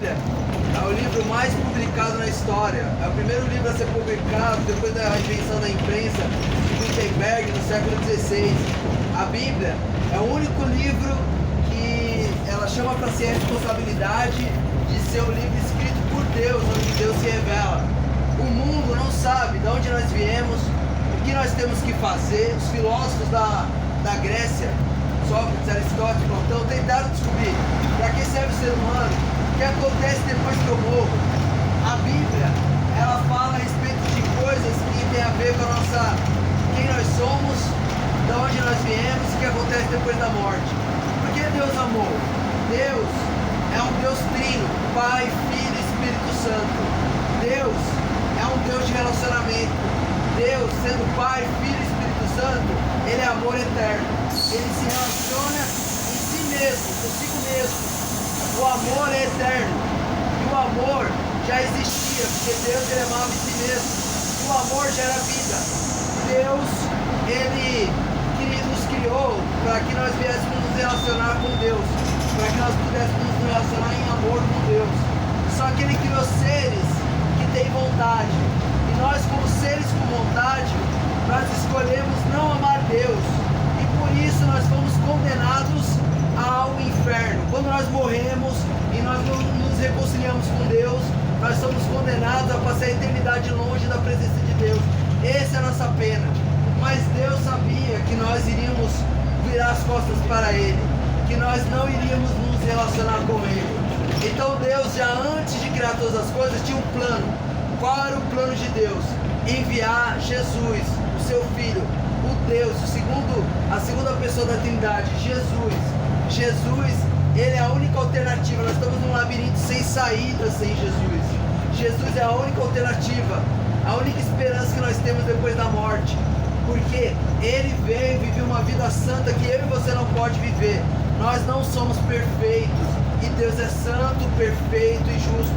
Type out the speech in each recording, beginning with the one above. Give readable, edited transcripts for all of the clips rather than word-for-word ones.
Bíblia é o livro mais publicado na história. É o primeiro livro a ser publicado depois da invenção da imprensa de Gutenberg no século XVI. A Bíblia é o único livro que ela chama para si a responsabilidade de ser um livro escrito por Deus, onde Deus se revela. O mundo não sabe de onde nós viemos, o que nós temos que fazer. Os filósofos da Grécia, Sócrates, Aristóteles, Platão, tentaram descobrir para que serve o ser humano, o que acontece depois que eu morro. A Bíblia, ela fala a respeito de coisas que tem a ver com a nossa, quem nós somos, de onde nós viemos e o que acontece depois da morte. Porque Deus amou. Deus é um Deus trino, Pai, Filho e Espírito Santo. Deus é um Deus de relacionamento. Deus, sendo Pai, Filho e Espírito Santo, Ele é amor eterno. Ele se relaciona em si mesmo, consigo mesmo. O amor é eterno. E o amor já existia, porque Deus ele amava em si mesmo. E o amor gera vida. Deus, Ele nos criou para que nós viéssemos nos relacionar com Deus, para que nós pudéssemos nos relacionar em amor com Deus. Só que Ele criou seres que têm vontade. E nós, como seres com vontade, nós escolhemos não amar Deus. E por isso nós fomos condenados ao inferno. Quando nós morremos e nós não nos reconciliamos com Deus, nós somos condenados a passar a eternidade longe da presença de Deus. Essa é a nossa pena. Mas Deus sabia que nós iríamos virar as costas para Ele, que nós não iríamos nos relacionar com Ele. Então Deus, já antes de criar todas as coisas, tinha um plano. Qual era o plano de Deus? Enviar Jesus, o seu Filho, o Deus, a segunda pessoa da Trindade, Jesus. Jesus, Ele é a única alternativa. Nós estamos num labirinto sem saída sem Jesus. Jesus é a única alternativa, a única esperança que nós temos depois da morte. Porque Ele veio e viveu uma vida santa que eu e você não pode viver. Nós não somos perfeitos. E Deus é santo, perfeito e justo.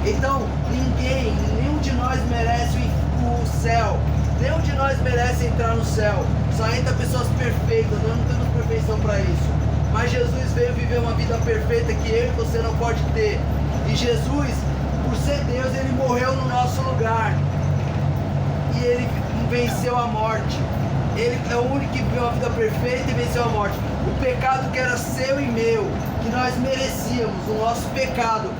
Então, nenhum de nós merece o céu. Nenhum de nós merece entrar no céu. Só entra pessoas perfeitas. Nós não temos perfeição para isso. Mas Jesus veio viver uma vida perfeita que eu e você não pode ter. E Jesus, por ser Deus, Ele morreu no nosso lugar. E Ele venceu a morte. Ele é o único que viveu uma vida perfeita e venceu a morte. O pecado que era seu e meu, que nós merecíamos, o nosso pecado,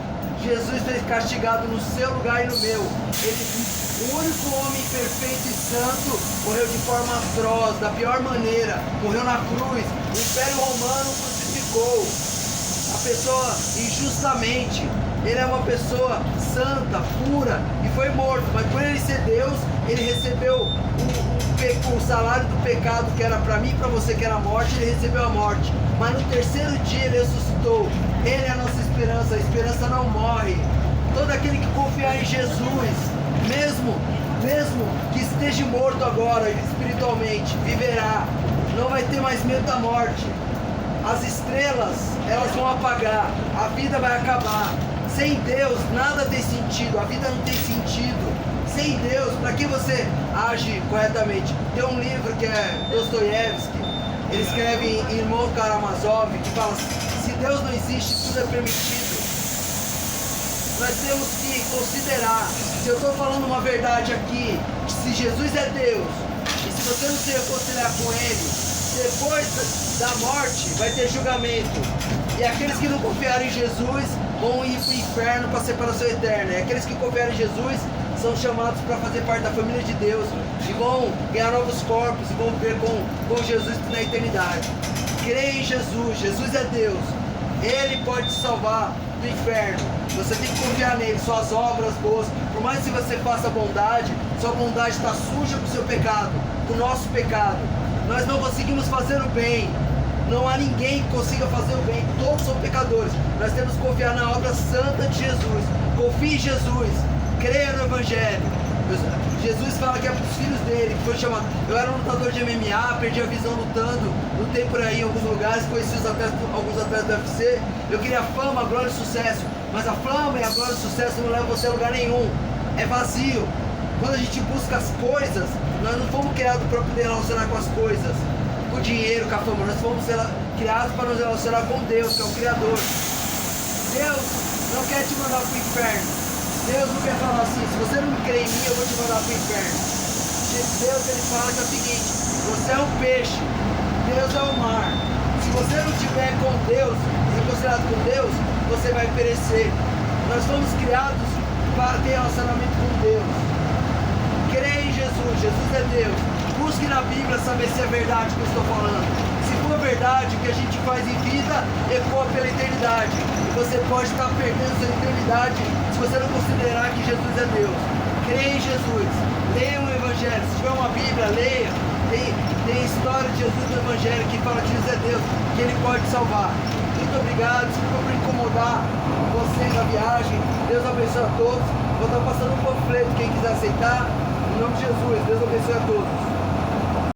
Jesus foi castigado no seu lugar e no meu. Ele, o único homem perfeito e santo, morreu de forma atroz, da pior maneira, morreu na cruz. O Império Romano crucificou a pessoa injustamente. Ele é uma pessoa santa, pura, e foi morto. Mas por ele ser Deus, ele recebeu o salário do pecado que era para mim e para você, que era a morte. Ele recebeu a morte. Mas no terceiro dia ele ressuscitou. Ele é a nossa esperança. A esperança não morre. Todo aquele que confiar em Jesus, mesmo que esteja morto agora espiritualmente, viverá. Não vai ter mais medo da morte. As estrelas, elas vão apagar. A vida vai acabar. Sem Deus, nada tem sentido. A vida não tem sentido. Sem Deus, para que você age corretamente? Tem um livro que é Dostoiévski. Ele escreve em Irmão Karamazov, que fala: se Deus não existe, tudo é permitido. Nós temos que considerar, se eu estou falando uma verdade aqui, se Jesus é Deus, e se você não se reconciliar com Ele, depois da morte vai ter julgamento. E aqueles que não confiarem em Jesus vão ir para o inferno para a separação eterna. E aqueles que confiarem em Jesus são chamados para fazer parte da família de Deus e vão ganhar novos corpos e vão viver com Jesus na eternidade. Creia em Jesus. Jesus é Deus. Ele pode te salvar do inferno. Você tem que confiar nele, suas obras boas. Por mais que você faça bondade, sua bondade está suja com o seu pecado, com o nosso pecado. Nós não conseguimos fazer o bem. Não há ninguém que consiga fazer o bem. Todos são pecadores. Nós temos que confiar na obra santa de Jesus. Confie em Jesus. Creia no Evangelho. Jesus fala que é para os filhos dele, que foi chamado. Eu era um lutador de MMA, perdi a visão lutando, lutei por aí em alguns lugares, conheci alguns atletas do UFC. Eu queria fama, glória e sucesso. Mas a fama e a glória e o sucesso não levam você a lugar nenhum. É vazio. Quando a gente busca as coisas, nós não fomos criados para poder relacionar com as coisas, com o dinheiro, com a fama. Nós fomos criados para nos relacionar com Deus, que é o Criador. Deus não quer te mandar para o inferno. Deus não quer falar assim, se você não crê em mim, eu vou te mandar para o inferno. Deus, ele fala que é o seguinte, você é um peixe, Deus é o mar. Se você não estiver com Deus, reconciliado com Deus, você vai perecer. Nós fomos criados para ter relacionamento com Deus. Creia em Jesus, Jesus é Deus. Busque na Bíblia saber se é verdade o que eu estou falando. Se for verdade, o que a gente faz em vida ecoa pela eternidade. E você pode estar perdendo sua eternidade se você não considerar que Jesus é Deus. Creia em Jesus, leia o Evangelho. Se tiver uma Bíblia, leia. Tem a história de Jesus no Evangelho que fala que Jesus é Deus, que Ele pode salvar. Muito obrigado, desculpa por incomodar vocês na viagem. Deus abençoe a todos. Vou estar passando um panfleto, quem quiser aceitar. Em nome de Jesus, Deus abençoe a todos.